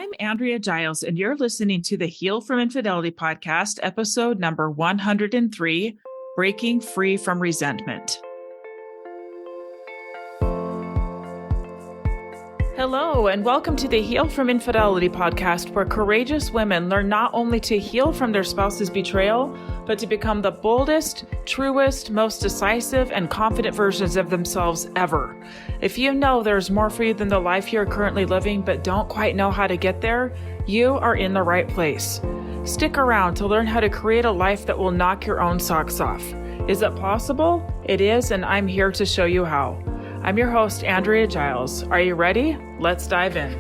I'm Andrea Giles, and you're listening to the Heal from Infidelity podcast, episode number 103, Breaking Free from Resentment. Hello, and welcome to the Heal from Infidelity podcast, where courageous women learn not only to heal from their spouse's betrayal, but to become the boldest, truest, most decisive, and confident versions of themselves ever. If you know there's more for you than the life you're currently living, but don't quite know how to get there, you are in the right place. Stick around to learn how to create a life that will knock your own socks off. Is it possible? It is, and I'm here to show you how. I'm your host, Andrea Giles. Are you ready? Let's dive in.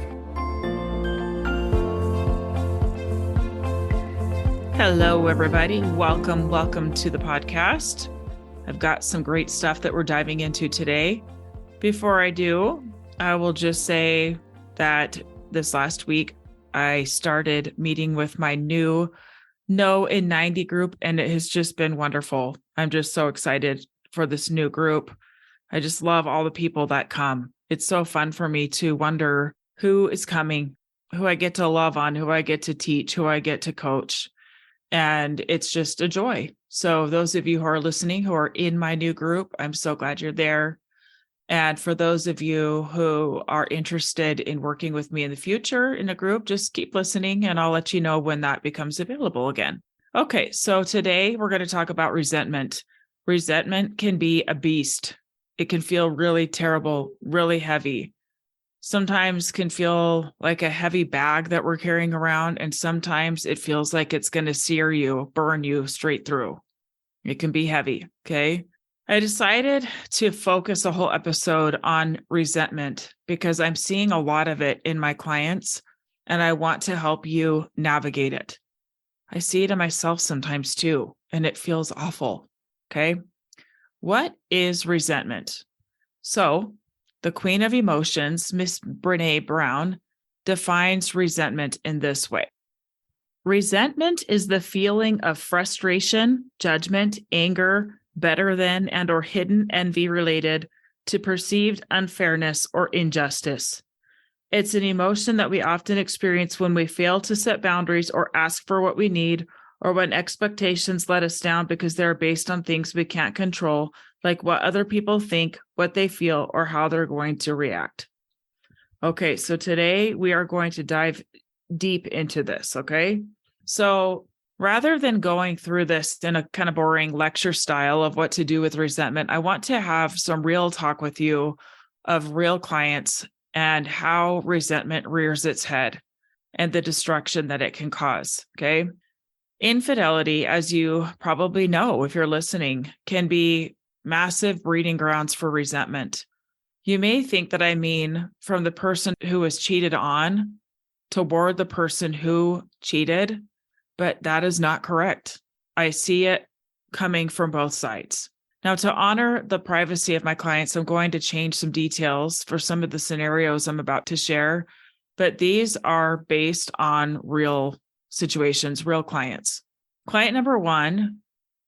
Hello, everybody. Welcome to the podcast. I've got some great stuff that we're diving into today. Before I do, I will just say that this last week, I started meeting with my new No in 90 group, and it has just been wonderful. I'm just so excited for this new group. I just love all the people that come. It's so fun for me to wonder who is coming, who I get to love on, who I get to teach, who I get to coach. And it's just a joy. So those of you who are listening, who are in my new group, I'm so glad you're there. And for those of you who are interested in working with me in the future in a group, just keep listening and I'll let you know when that becomes available again. Okay, so today we're going to talk about resentment. Resentment can be a beast. It can feel really terrible, really heavy. Sometimes can feel like a heavy bag that we're carrying around, and sometimes it feels like it's going to sear you, burn you straight through. It can be heavy, okay? I decided to focus a whole episode on resentment because I'm seeing a lot of it in my clients, and I want to help you navigate it. I see it in myself sometimes too, and it feels awful, okay? What is resentment? So, the Queen of Emotions, Miss Brené Brown, defines resentment in this way. Resentment is the feeling of frustration, judgment, anger, better than and or hidden envy related to perceived unfairness or injustice. It's an emotion that we often experience when we fail to set boundaries or ask for what we need, or when expectations let us down because they're based on things we can't control, like what other people think, what they feel, or how they're going to react. Okay, so today we are going to dive deep into this, okay? So rather than going through this in a kind of boring lecture style of what to do with resentment, I want to have some real talk with you of real clients and how resentment rears its head and the destruction that it can cause, okay? Infidelity, as you probably know if you're listening, can be massive breeding grounds for resentment. You may think that I mean from the person who was cheated on toward the person who cheated, but that is not correct. I see it coming from both sides. Now, to honor the privacy of my clients, I'm going to change some details for some of the scenarios I'm about to share, but these are based on real situations, real clients. Client number one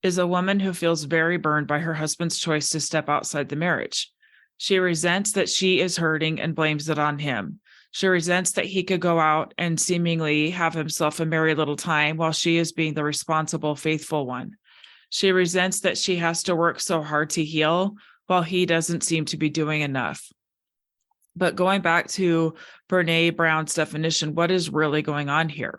is a woman who feels very burned by her husband's choice to step outside the marriage. She resents that she is hurting and blames it on him. She resents that he could go out and seemingly have himself a merry little time while she is being the responsible, faithful one. She resents that she has to work so hard to heal while he doesn't seem to be doing enough. But going back to Brené Brown's definition, what is really going on here?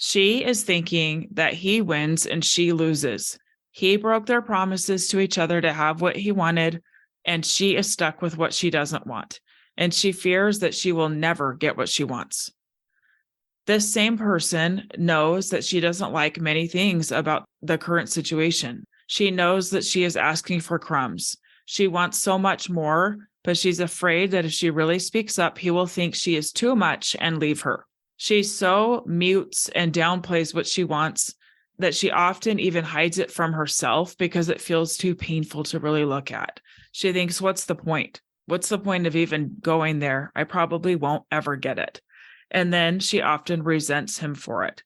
She is thinking that he wins and she loses. He broke their promises to each other to have what he wanted, and she is stuck with what she doesn't want. And she fears that she will never get what she wants. This same person knows that she doesn't like many things about the current situation. She knows that she is asking for crumbs. She wants so much more, but she's afraid that if she really speaks up, he will think she is too much and leave her. She so mutes and downplays what she wants that she often even hides it from herself because it feels too painful to really look at. She thinks, what's the point? What's the point of even going there? I probably won't ever get it. And then she often resents him for it.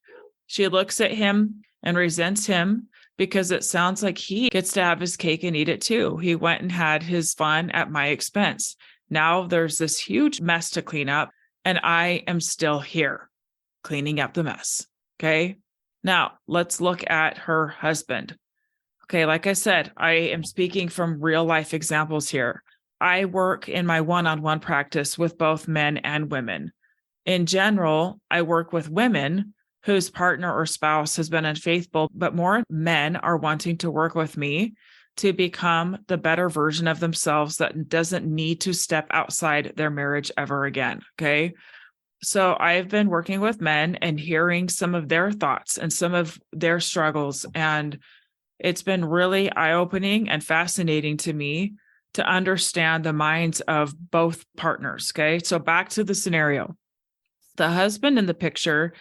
She looks at him and resents him because it sounds like he gets to have his cake and eat it too. He went and had his fun at my expense. Now there's this huge mess to clean up, and I am still here. cleaning up the mess. Okay. Now let's look at her husband. Okay. Like I said, I am speaking from real life examples here. I work in my one-on-one practice with both men and women. In general, I work with women whose partner or spouse has been unfaithful, but more men are wanting to work with me to become the better version of themselves that doesn't need to step outside their marriage ever again. Okay. So I've been working with men and hearing some of their thoughts and some of their struggles. And it's been really eye-opening and fascinating to me to understand the minds of both partners. Okay. So back to the scenario. The husband in the picture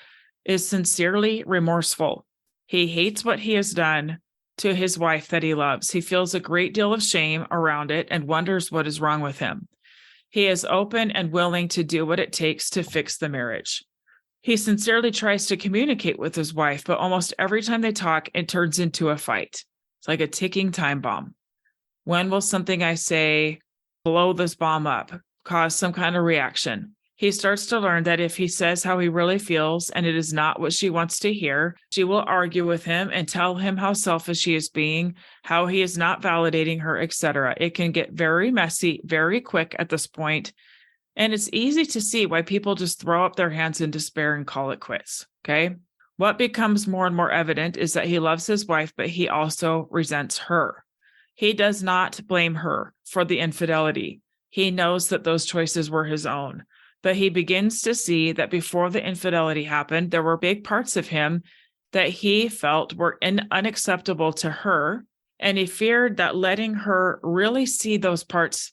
is sincerely remorseful. He hates what he has done to his wife that he loves. He feels a great deal of shame around it and wonders what is wrong with him. He is open and willing to do what it takes to fix the marriage. He sincerely tries to communicate with his wife, but almost every time they talk, it turns into a fight. It's like a ticking time bomb. When will something I say blow this bomb up, cause some kind of reaction? He starts to learn that if he says how he really feels and it is not what she wants to hear, she will argue with him and tell him how selfish he is being, how he is not validating her, etc. It can get very messy, very quick at this point, and it's easy to see why people just throw up their hands in despair and call it quits. Okay. What becomes more and more evident is that he loves his wife, but he also resents her. He does not blame her for the infidelity. He knows that those choices were his own. But he begins to see that before the infidelity happened, there were big parts of him that he felt were unacceptable to her. And he feared that letting her really see those parts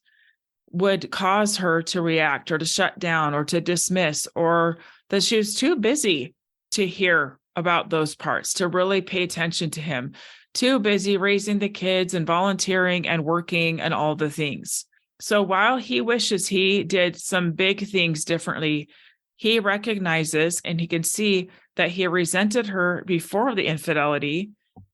would cause her to react or to shut down or to dismiss, or that she was too busy to hear about those parts, to really pay attention to him, too busy raising the kids and volunteering and working and all the things. So while he wishes he did some big things differently, he recognizes and he can see that he resented her before the infidelity.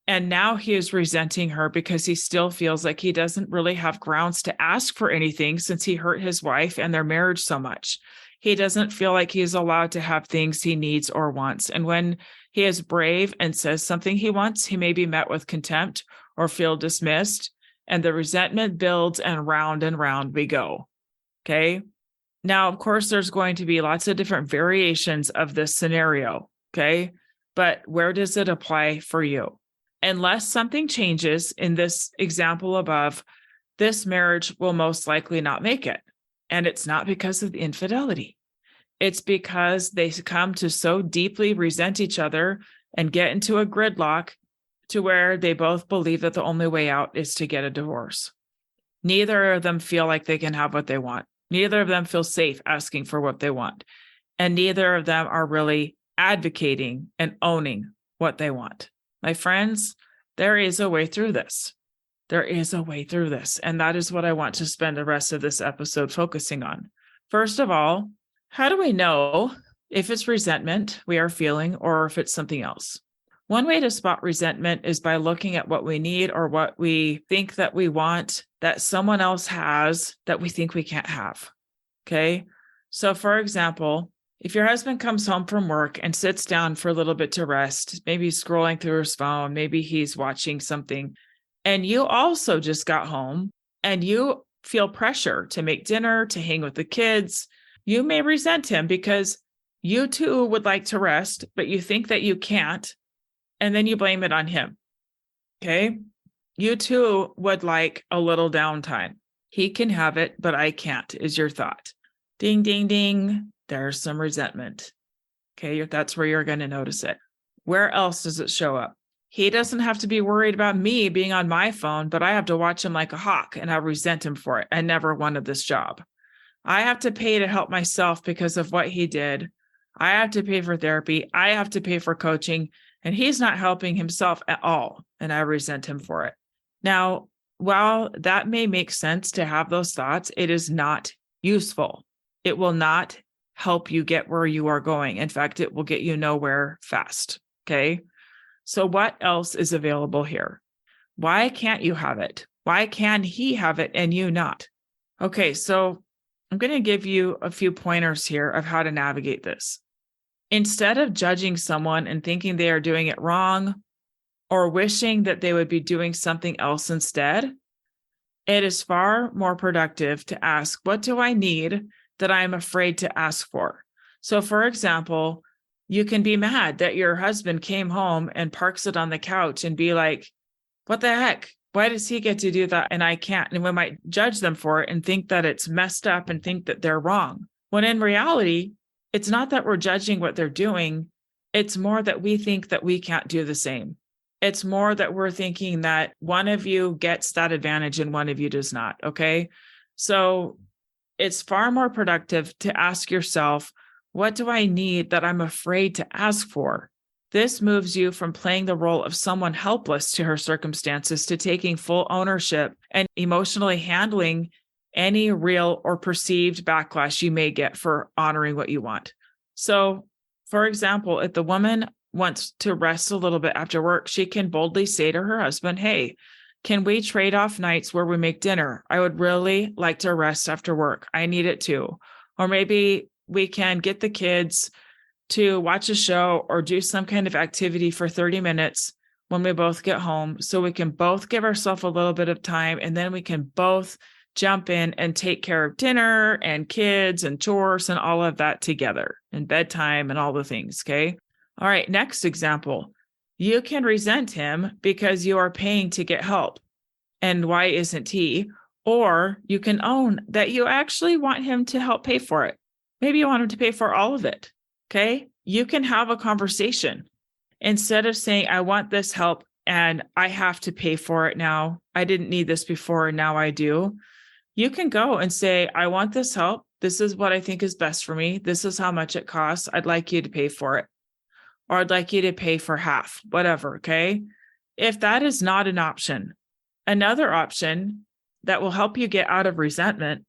And now he is resenting her because he still feels like he doesn't really have grounds to ask for anything since he hurt his wife and their marriage so much. He doesn't feel like he's allowed to have things he needs or wants. And when he is brave and says something he wants, he may be met with contempt or feel dismissed. And the resentment builds and round we go. Okay. Now, of course, there's going to be lots of different variations of this scenario. Okay. But where does it apply for you? Unless something changes in this example above, this marriage will most likely not make it. And it's not because of the infidelity. It's because they come to so deeply resent each other and get into a gridlock to where they both believe that the only way out is to get a divorce. Neither of them feel like they can have what they want. Neither of them feel safe asking for what they want. And neither of them are really advocating and owning what they want. My friends, there is a way through this. There is a way through this. And that is what I want to spend the rest of this episode focusing on. First of all, how do we know if it's resentment we are feeling or if it's something else? One way to spot resentment is by looking at what we need or what we think that we want that someone else has that we think we can't have. Okay. So for example, if your husband comes home from work and sits down for a little bit to rest, maybe he's scrolling through his phone, maybe he's watching something, and you also just got home and you feel pressure to make dinner, to hang with the kids, you may resent him because you too would like to rest, but you think that you can't. And then you blame it on him. Okay. You too would like a little downtime. He can have it, but I can't, is your thought. Ding, ding, ding. There's some resentment. Okay. That's where you're going to notice it. Where else does it show up? He doesn't have to be worried about me being on my phone, but I have to watch him like a hawk and I resent him for it. I never wanted this job. I have to pay to help myself because of what he did. I have to pay for therapy. I have to pay for coaching. And he's not helping himself at all. And I resent him for it. Now, while that may make sense to have those thoughts, it is not useful. It will not help you get where you are going. In fact, it will get you nowhere fast. Okay. So what else is available here? Why can't you have it? Why can he have it and you not? Okay. So I'm going to give you a few pointers here of how to navigate this. Instead of judging someone and thinking they are doing it wrong or wishing that they would be doing something else instead, it is far more productive to ask, what do I need that I'm afraid to ask for? So, for example, you can be mad that your husband came home and parks it on the couch and be like, what the heck? Why does he get to do that and I can't? And we might judge them for it and think that it's messed up and think that they're wrong. When in reality, it's not that we're judging what they're doing. It's more that we think that we can't do the same. It's more that we're thinking that one of you gets that advantage and one of you does not. Okay. So it's far more productive to ask yourself, what do I need that I'm afraid to ask for? This moves you from playing the role of someone helpless to her circumstances to taking full ownership and emotionally handling any real or perceived backlash you may get for honoring what you want. So, for example, if the woman wants to rest a little bit after work, she can boldly say to her husband, hey, can we trade off nights where we make dinner? I would really like to rest after work. I need it too. Or maybe we can get the kids to watch a show or do some kind of activity for 30 minutes when we both get home so we can both give ourselves a little bit of time, and then we can both jump in and take care of dinner and kids and chores and all of that together and bedtime and all the things. Okay. All right. Next example. You can resent him because you are paying to get help. And why isn't he? Or you can own that you actually want him to help pay for it. Maybe you want him to pay for all of it. Okay. You can have a conversation instead of saying, I want this help and I have to pay for it now. I didn't need this before and now I do. You can go and say, I want this help. This is what I think is best for me. This is how much it costs. I'd like you to pay for it. Or I'd like you to pay for half, whatever. Okay. If that is not an option, another option that will help you get out of resentment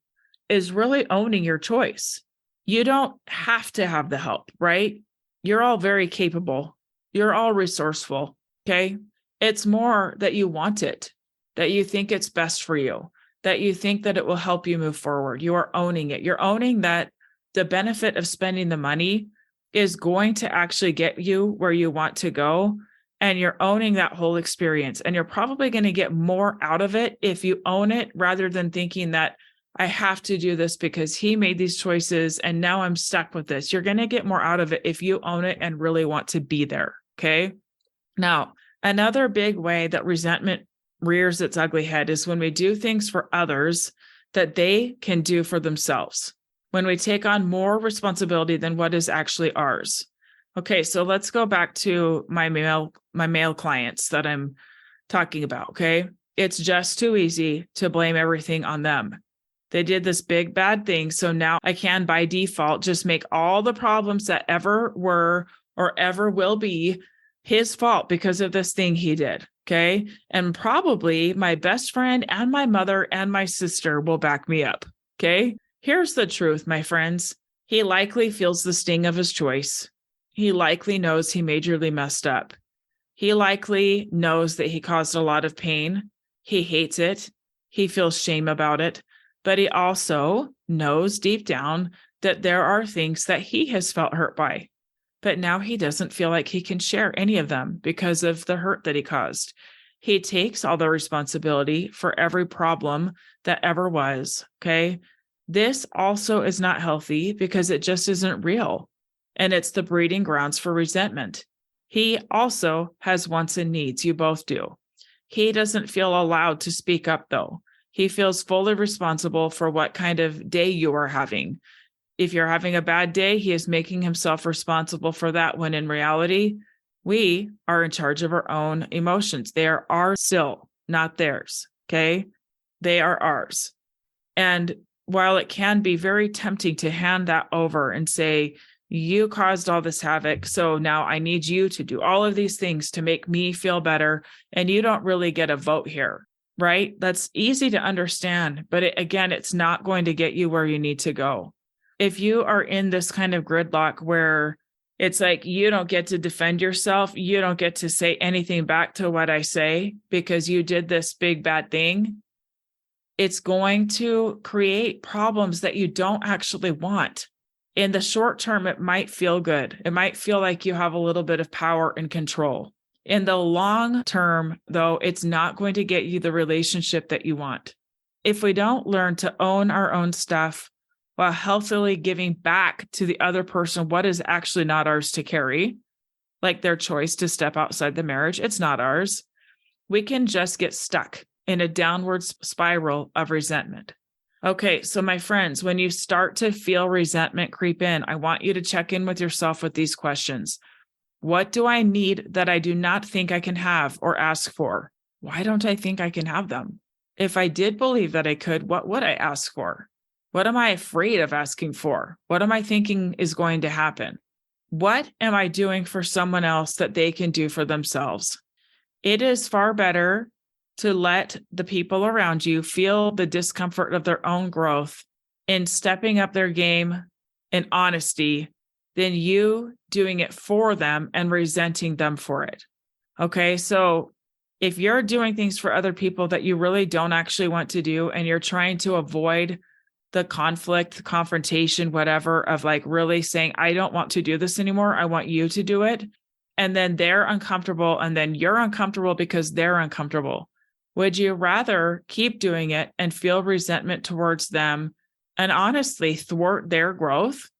is really owning your choice. You don't have to have the help, right? You're all very capable. You're all resourceful. Okay. It's more that you want it, that you think it's best for you, that you think that it will help you move forward. You are owning it. You're owning that the benefit of spending the money is going to actually get you where you want to go. And you're owning that whole experience. And you're probably going to get more out of it if you own it rather than thinking that I have to do this because he made these choices and now I'm stuck with this. You're going to get more out of it if you own it and really want to be there. Okay. Now, another big way that resentment rears its ugly head is when we do things for others that they can do for themselves, when we take on more responsibility than what is actually ours. Okay, so let's go back to my male clients that I'm talking about, okay? It's just too easy to blame everything on them. They did this big bad thing, so now I can, by default, just make all the problems that ever were or ever will be his fault because of this thing he did, okay? And probably my best friend and my mother and my sister will back me up, okay? Here's the truth, my friends. He likely feels the sting of his choice. He likely knows he majorly messed up. He likely knows that he caused a lot of pain. He hates it. He feels shame about it. But he also knows deep down that there are things that he has felt hurt by. But now he doesn't feel like he can share any of them because of the hurt that he caused. He takes all the responsibility for every problem that ever was, okay? This also is not healthy because it just isn't real. And it's the breeding grounds for resentment. He also has wants and needs. You both do. He doesn't feel allowed to speak up, though. He feels fully responsible for what kind of day you are having. If you're having a bad day, he is making himself responsible for that, when in reality, we are in charge of our own emotions. They are ours still, not theirs, okay? They are ours. And while it can be very tempting to hand that over and say, you caused all this havoc, so now I need you to do all of these things to make me feel better, and you don't really get a vote here, right? That's easy to understand, but again, it's not going to get you where you need to go. If you are in this kind of gridlock where it's like you don't get to defend yourself, you don't get to say anything back to what I say because you did this big bad thing, it's going to create problems that you don't actually want. In the short term, it might feel good. It might feel like you have a little bit of power and control. In the long term, though, it's not going to get you the relationship that you want. If we don't learn to own our own stuff while healthily giving back to the other person what is actually not ours to carry, like their choice to step outside the marriage, it's not ours. We can just get stuck in a downward spiral of resentment. Okay, so my friends, when you start to feel resentment creep in, I want you to check in with yourself with these questions. What do I need that I do not think I can have or ask for? Why don't I think I can have them? If I did believe that I could, what would I ask for? What am I afraid of asking for? What am I thinking is going to happen? What am I doing for someone else that they can do for themselves? It is far better to let the people around you feel the discomfort of their own growth in stepping up their game in honesty than you doing it for them and resenting them for it. Okay, so if you're doing things for other people that you really don't actually want to do, and you're trying to avoid the conflict, confrontation, whatever, of like really saying, I don't want to do this anymore, I want you to do it. And then they're uncomfortable, and then you're uncomfortable because they're uncomfortable. Would you rather keep doing it and feel resentment towards them and honestly thwart their growth?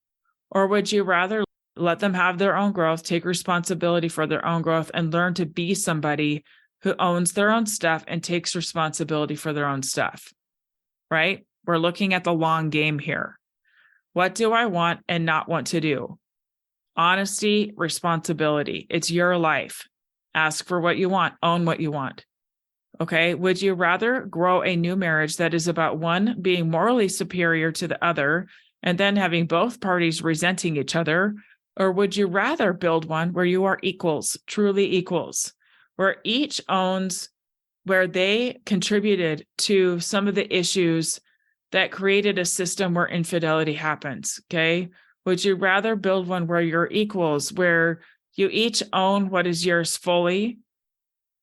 Or would you rather let them have their own growth, take responsibility for their own growth, and learn to be somebody who owns their own stuff and takes responsibility for their own stuff, right? We're looking at the long game here. What do I want and not want to do? Honesty, responsibility. It's your life. Ask for what you want, own what you want. Okay. Would you rather grow a new marriage that is about one being morally superior to the other and then having both parties resenting each other? Or would you rather build one where you are equals, truly equals, where each owns where they contributed to some of the issues that created a system where infidelity happens? Okay. Would you rather build one where you're equals, where you each own what is yours fully,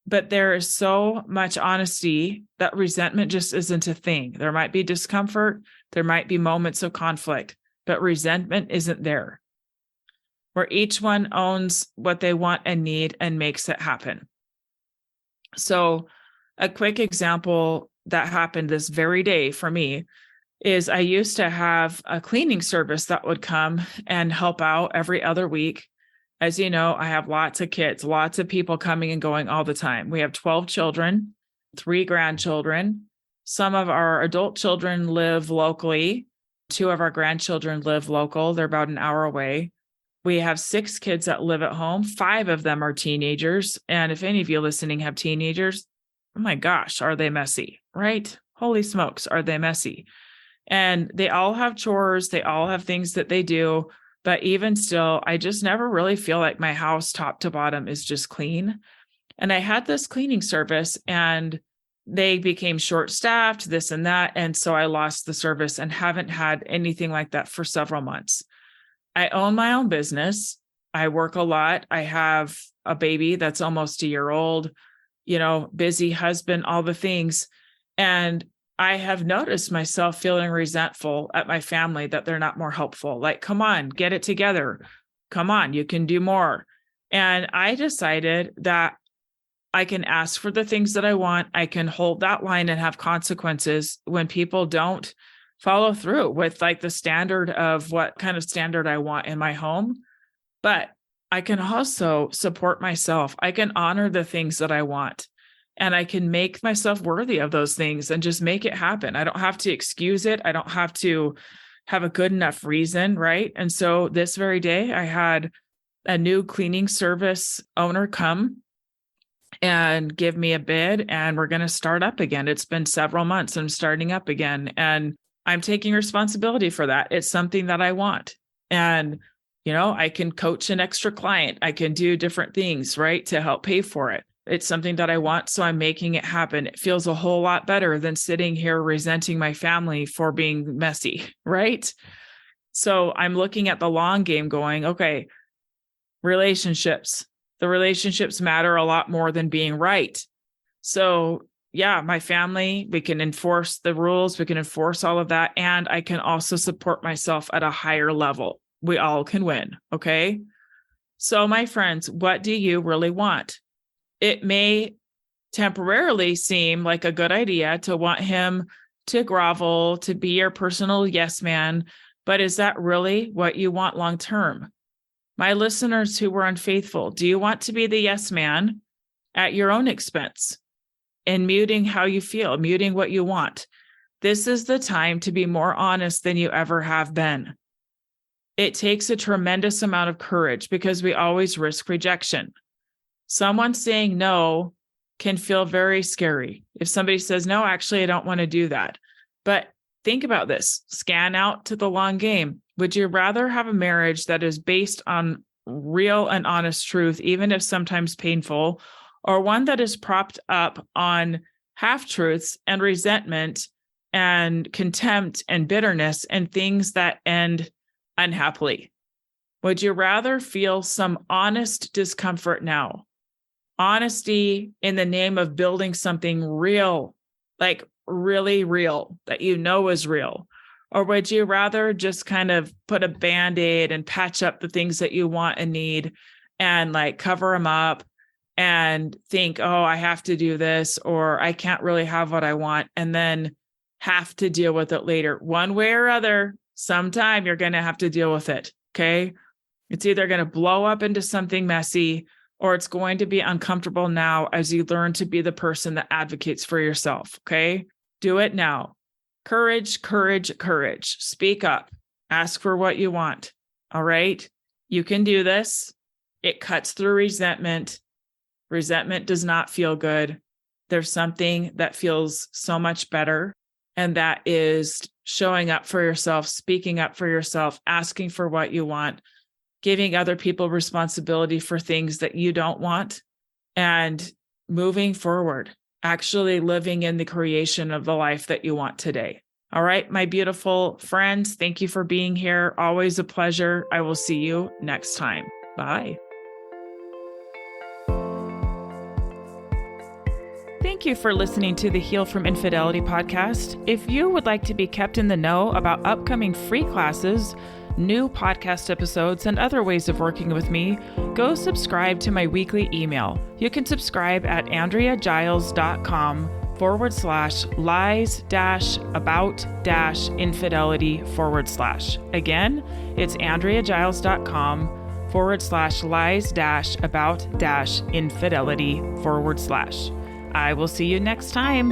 but there is so much honesty that resentment just isn't a thing? There might be discomfort, there might be moments of conflict, but resentment isn't there. Where each one owns what they want and need and makes it happen. So a quick example that happened this very day for me is I used to have a cleaning service that would come and help out every other week. As you know, I have lots of kids, lots of people coming and going all the time. We have 12 children, 3 grandchildren. Some of our adult children live locally. 2 of our grandchildren live local. They're about an hour away. We have 6 kids that live at home. 5 of them are teenagers. And if any of you listening have teenagers, oh my gosh, are they messy, right? Holy smokes, are they messy? And they all have chores. They all have things that they do. But even still, I just never really feel like my house top to bottom is just clean. And I had this cleaning service and they became short-staffed, this and that. And so I lost the service and haven't had anything like that for several months. I own my own business. I work a lot. I have a baby that's almost a year old, busy husband, all the things. And I have noticed myself feeling resentful at my family that they're not more helpful. Like, come on, get it together. Come on, you can do more. And I decided that I can ask for the things that I want. I can hold that line and have consequences when people don't follow through with like the standard of what kind of standard I want in my home. But I can also support myself. I can honor the things that I want. And I can make myself worthy of those things and just make it happen. I don't have to excuse it. I don't have to have a good enough reason, right? And so this very day, I had a new cleaning service owner come and give me a bid, and we're going to start up again. It's been several months. I'm starting up again, and I'm taking responsibility for that. It's something that I want. And, I can coach an extra client. I can do different things, right, to help pay for it. It's something that I want, so I'm making it happen. It feels a whole lot better than sitting here resenting my family for being messy, right? So I'm looking at the long game going, okay, relationships. The relationships matter a lot more than being right. So yeah, my family, we can enforce the rules, we can enforce all of that, and I can also support myself at a higher level. we all can win. Okay. So my friends, what do you really want? It may temporarily seem like a good idea to want him to grovel, to be your personal yes man, but is that really what you want long term? My listeners who were unfaithful, do you want to be the yes man at your own expense and muting how you feel, muting what you want? This is the time to be more honest than you ever have been. It takes a tremendous amount of courage because we always risk rejection. Someone saying no can feel very scary. If somebody says, no, actually, I don't want to do that. But think about this. Scan out to the long game. Would you rather have a marriage that is based on real and honest truth, even if sometimes painful, or one that is propped up on half-truths and resentment and contempt and bitterness and things that end unhappily? Would you rather feel some honest discomfort now? Honesty in the name of building something real, like really real, that you know is real? Or would you rather just kind of put a Band-Aid and patch up the things that you want and need and like cover them up and think, oh, I have to do this, or I can't really have what I want, and then have to deal with it later? One way or other, sometime you're going to have to deal with it. Okay. It's either going to blow up into something messy, or it's going to be uncomfortable now as you learn to be the person that advocates for yourself. Okay. Do it now. Courage, courage, courage. Speak up. Ask for what you want. All right. You can do this. It cuts through resentment. Resentment does not feel good. There's something that feels so much better, and that is showing up for yourself, speaking up for yourself, asking for what you want, giving other people responsibility for things that you don't want, and moving forward, actually living in the creation of the life that you want today. All right, my beautiful friends, thank you for being here. Always a pleasure. I will see you next time. Bye. Thank you for listening to the Heal from Infidelity podcast. If you would like to be kept in the know about upcoming free classes, new podcast episodes, and other ways of working with me, go subscribe to my weekly email. You can subscribe at andreagiles.com/lies-about-infidelity/. Again, it's andreagiles.com/lies-about-infidelity/. I will see you next time.